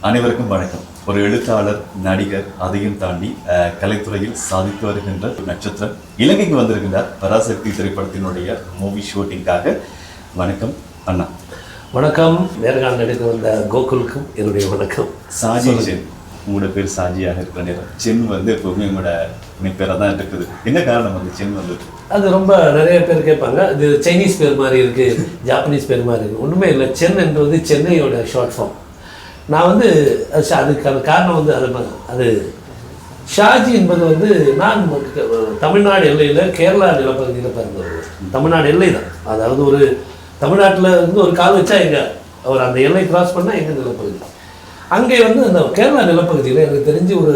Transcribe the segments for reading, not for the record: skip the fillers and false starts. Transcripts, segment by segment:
அனைவருக்கும் வணக்கம். ஒரு எழுத்தாளர், நடிகர், அதையும் தாண்டி கலைத்துறையில் சாதித்து வருகின்ற நட்சத்திரம் இலங்கைக்கு வந்திருக்கின்றார் பராசக்தி திரைப்படத்தினுடைய மூவி ஷூட்டிங்காக. வணக்கம் அண்ணா. வணக்கம். நேர்காணல் எடுக்க வந்த கோகுலுக்கும் என்னுடைய வணக்கம். சாஜி சென், உங்களோட பேர் சாஜியாக இருக்கிற நேரம் சென் எப்பவுமே உங்களோட பேராக தான் இருக்குது. என்ன காரணம் வந்து சென் வந்து? அது ரொம்ப நிறைய பேர் கேட்பாங்க, இது சைனீஸ் பேர் மாதிரி இருக்குது, ஜாப்பனீஸ் பேர் மாதிரி இருக்குது. ஒன்றுமே இல்லை. சென் என்றது சென்னையோட ஷார்ட் ஃபார்ம். நான் அதுக்கான காரணம் அது ஷாஜி என்பது நான் தமிழ்நாடு எல்லையில் கேரளா நிலப்பகுதியில் பிறந்தவர். தமிழ்நாடு எல்லை தான், அதாவது ஒரு தமிழ்நாட்டில் ஒரு கால் வச்சா அவர் அந்த எல்லை கிராஸ் பண்ணால் எங்கள் நிலப்பகுதி. அங்கே அந்த கேரளா நிலப்பகுதியில் எனக்கு தெரிஞ்சு ஒரு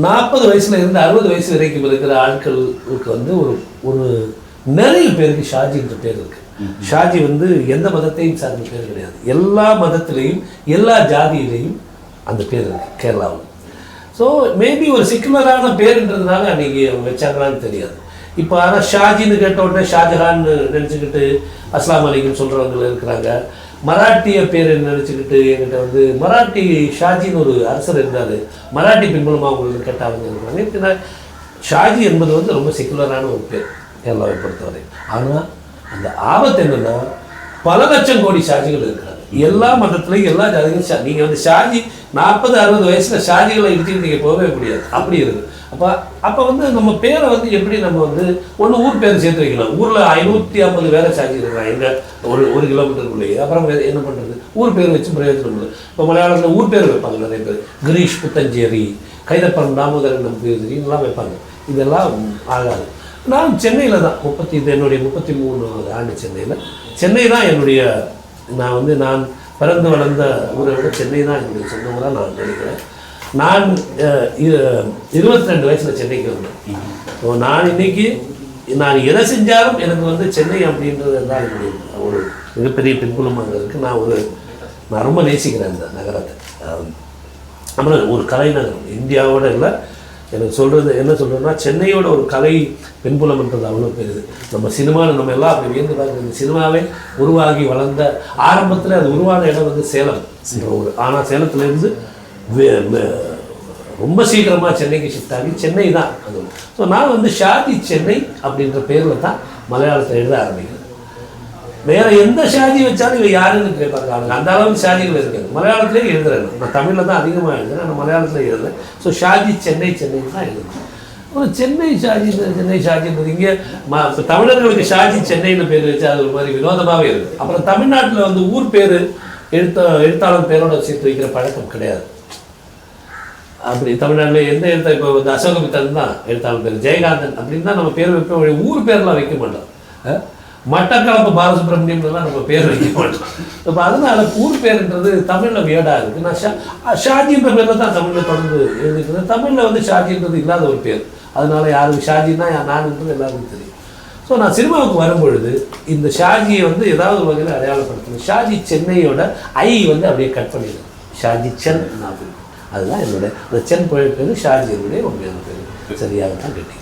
40 வயசுல இருந்து 60 வயசு வரைக்கும் இருக்கிற ஆட்களுக்கு ஒரு நிறைய பேருக்கு ஷாஜி என்ற பேர் இருக்குது. ஷாஜி எந்த மதத்தையும் சார்ந்த பேர் கிடையாது. எல்லா மதத்திலையும் எல்லா ஜாதியிலையும் அந்த பேர் இருக்குது கேரளாவில். ஸோ மேபி ஒரு செக்குலரான பேருன்றதுனால அன்றைக்கி அவங்க வச்சாங்களான்னு தெரியாது. இப்போ ஆனால் ஷாஜின்னு கேட்ட உடனே ஷாஜஹான்னு நினச்சிக்கிட்டு அஸ்லாம் அலைக்கும் சொல்கிறவங்க இருக்கிறாங்க. மராட்டிய பேர் நினச்சிக்கிட்டு என்கிட்ட மராட்டி ஷாஜின்னு ஒரு அரசர் இருந்தார், மராட்டி பின்புலமாக அவங்களுக்கு கேட்டாங்க இருக்கிறாங்க. ஷாஜி என்பது ரொம்ப செக்குலரான ஒரு பேர் கேரளாவை பொறுத்தவரை. ஆனால் அந்த ஆபத்து என்னன்னா, பல லட்சம் கோடி ஷாஜிகள் இருக்கிறாங்க எல்லா மதத்துலையும் எல்லா ஜாதிகளும். நீங்கள் ஷாஜி 40-60 வயசில் ஷாஜிகளை இடிச்சுட்டு நீங்கள் போகவே முடியாது, அப்படி இருக்குது. அப்போ நம்ம பேரை எப்படி நம்ம ஒன்று ஊர் பேர் சேர்த்து வைக்கலாம். ஊரில் 550 வேலை ஷாஜி இருக்கிறாங்க எங்கள் ஒரு கிலோமீட்டருக்குள்ளேயே. அப்புறம் என்ன பண்ணுறது? ஊர் பேர் வச்சு பிரயோஜனம் இல்லை. இப்போ மலையாளத்தில் ஊர் பேர் வைப்பாங்க நிறைய பேர். கிரீஷ் புத்தஞ்சேரி, கைதப்பன் தாமோதரன் நம்பூதிரி இதெல்லாம் வைப்பாங்க. இதெல்லாம் ஆகாது. நான் சென்னையில் தான் என்னுடைய 33வது ஆண்டு சென்னை தான் என்னுடைய நான் பிறந்து வளர்ந்த ஊரை விட சென்னை தான் என்னுடைய சொந்த ஊராக நான் நினைக்கிறேன். நான் 22 வயசில் சென்னைக்கு வந்தேன். ஸோ நான் எதை செஞ்சாலும் எனக்கு சென்னை அப்படின்றது தான் என்னுடைய ஒரு மிகப்பெரிய பின்புலமாக இருக்குது. நான் ரொம்ப நேசிக்கிறேன் இந்த நகரத்தை. அப்புறம் ஒரு கலை நகரம் இந்தியாவோட இல்லை, எனக்கு என்ன சொல்கிறேன்னா, சென்னையோட ஒரு கலை பின்புலம்ன்றது அவ்வளோ பெருது. நம்ம சினிமாவில் நம்ம எல்லாம் அப்படி வியந்து பார்க்குறது. இந்த சினிமாவே உருவாகி வளர்ந்த ஆரம்பத்தில் அது உருவான இடம் சேலம் ஊர். ஆனால் சேலத்துலேருந்து ரொம்ப சீக்கிரமாக சென்னைக்கு ஷிஃப்ட் ஆகி சென்னை தான் அது. ஸோ நான் ஷாஜி சென்னை அப்படின்ற பேரில் தான் மலையாளத்தில் எழுத ஆரம்பிக்கிறேன். வேறு எந்த ஷாஜி வச்சாலும் இவன் யாருன்னு கேட்பாங்க. அந்த அளவுக்கு ஷாஜிகள் இருக்காது. மலையாளத்துலேயே எழுதுறேன். நான் தமிழில் தான் அதிகமாக எழுதுறேன், நான் மலையாளத்தில் எழுதுறேன். ஸோ ஷாஜி சென்னை தான் எழுதுறேன். அப்புறம் சென்னை ஷாஜின்றது இங்கே தமிழர்களுக்கு ஷாஜி சென்னைன்னு பேர் வச்சு அது ஒரு மாதிரி வினோதமாகவே இருக்குது. அப்புறம் தமிழ்நாட்டில் ஊர் பேர் எழுத்தாளர் பேரோட சேர்த்து வைக்கிற பழக்கம் கிடையாது. அப்படி தமிழ்நாட்டில் எந்த எழுத்தா இப்போ அசோகமித்தன் தான் எழுத்தாளர் பேர், ஜெயகாந்தன் அப்படின்னு தான் நம்ம பேர் வைப்போம். ஊர் பேர்லாம் வைக்க மாட்டோம். மட்டக்களப்பு பாலசுப்ரமணியம்லாம் நம்ம பேர் வைக்க மாட்டோம். இப்போ அதனால ஊர் பேருன்றது தமிழில் வியடாக இருக்குது. நான் ஷாஜின்ற பேரில் தான் தமிழில் தொடர்ந்து எழுதிக்கிறேன். தமிழில் ஷாஜின்றது இல்லாத ஒரு பேர். அதனால யாருக்கு ஷாஜின்னா நானுன்றது எல்லாருக்கும் தெரியும். ஸோ நான் சினிமாவுக்கு வரும்பொழுது இந்த ஷாஜியை ஏதாவது ஒரு வகையில் அடையாளப்படுத்தணும். ஷாஜி சென்னையோட அப்படியே கட் பண்ணிடுறேன். ஷாஜி சென் அப்படின்னு. அதுதான் என்னுடைய அந்த சென் பேர் ஷாஜி என்னுடைய உண்மையான பேர். சரியாக தான் கேட்டீங்க.